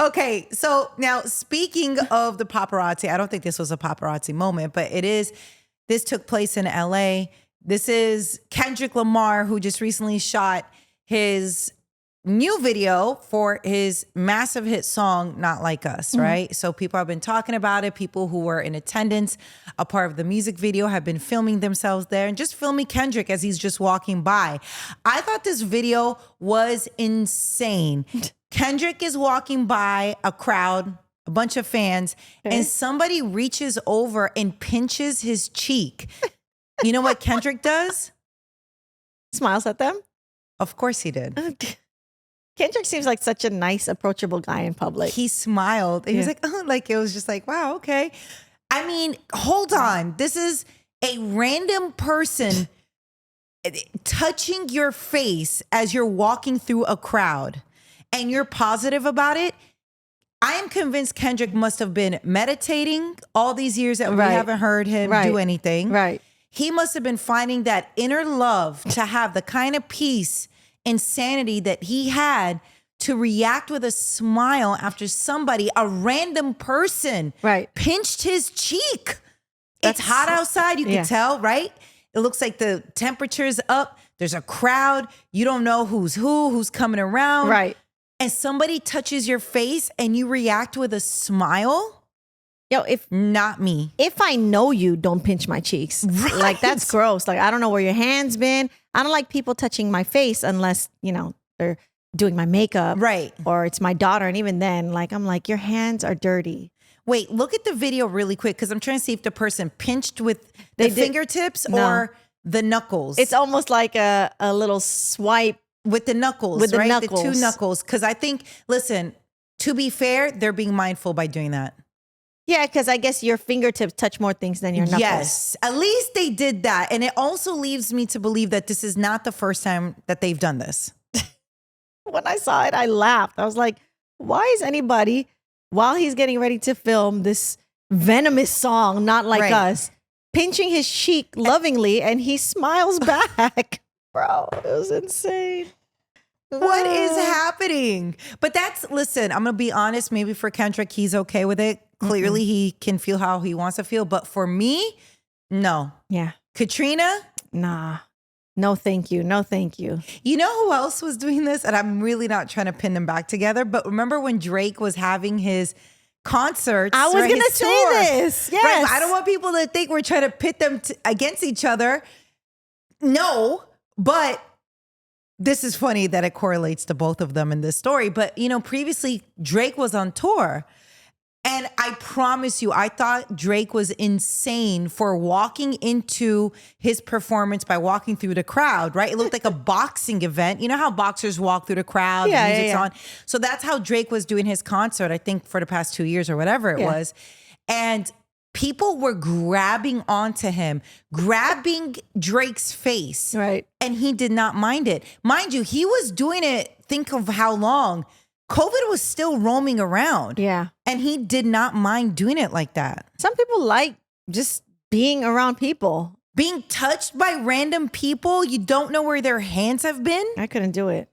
Okay, so now speaking of the paparazzi, I don't think this was a paparazzi moment, but it is. This took place in LA. This is Kendrick Lamar, who just recently shot his new video for his massive hit song, Not Like Us, right? So people have been talking about it. People who were in attendance, a part of the music video, have been filming themselves there and just filming Kendrick as he's just walking by. I thought this video was insane. Kendrick is walking by a crowd, a bunch of fans, and somebody reaches over and pinches his cheek. You know what Kendrick does? Smiles at them. Of course he did. Kendrick seems like such a nice, approachable guy in public. He smiled. He was like, oh, like it was just like, wow, okay. I mean, hold on. This is a random person touching your face as you're walking through a crowd and you're positive about it. I am convinced Kendrick must have been meditating all these years that we haven't heard him do anything. Right. He must have been finding that inner love to have the kind of peace and sanity that he had to react with a smile after somebody, a random person, pinched his cheek. It's hot outside. You can tell, right? It looks like the temperature's up. There's a crowd. You don't know who's coming around. Right. And somebody touches your face and you react with a smile. Yo, not me. If I know you, don't pinch my cheeks. Right. Like, that's gross. Like, I don't know where your hand's been. I don't like people touching my face unless, you know, they're doing my makeup. Right. Or it's my daughter. And even then, like, I'm like, your hands are dirty. Wait, look at the video really quick because I'm trying to see if the person pinched with the fingertips or the knuckles. It's almost like a little swipe. With the knuckles, with the right? knuckles. The two knuckles. Because I think, listen, to be fair, they're being mindful by doing that. Yeah, because I guess your fingertips touch more things than your knuckles. Yes, at least they did that. And it also leaves me to believe that this is not the first time that they've done this. When I saw it, I laughed. I was like, why is anybody, while he's getting ready to film this venomous song, Not Like Us, pinching his cheek lovingly and he smiles back? Bro, it was insane. What is happening? But listen, I'm going to be honest, maybe for Kendrick, he's okay with it. Clearly, he can feel how he wants to feel. But for me, no. Yeah. Katrina? Nah. No, thank you. No, thank you. You know who else was doing this? And I'm really not trying to pin them back together. But remember when Drake was having his concerts? I was going to say this. Yes. Right? I don't want people to think we're trying to pit them against each other. No. But this is funny that it correlates to both of them in this story. But, you know, previously Drake was on tour. And I promise you, I thought Drake was insane for walking into his performance by walking through the crowd, right? It looked like a boxing event. You know how boxers walk through the crowd, the music's on. So that's how Drake was doing his concert, I think, for the past 2 years or whatever it was. And people were grabbing onto him, grabbing Drake's face. Right. And he did not mind it. Mind you, he was doing it, think of how long. COVID was still roaming around. Yeah. And he did not mind doing it like that. Some people like just being around people. Being touched by random people, you don't know where their hands have been. I couldn't do it.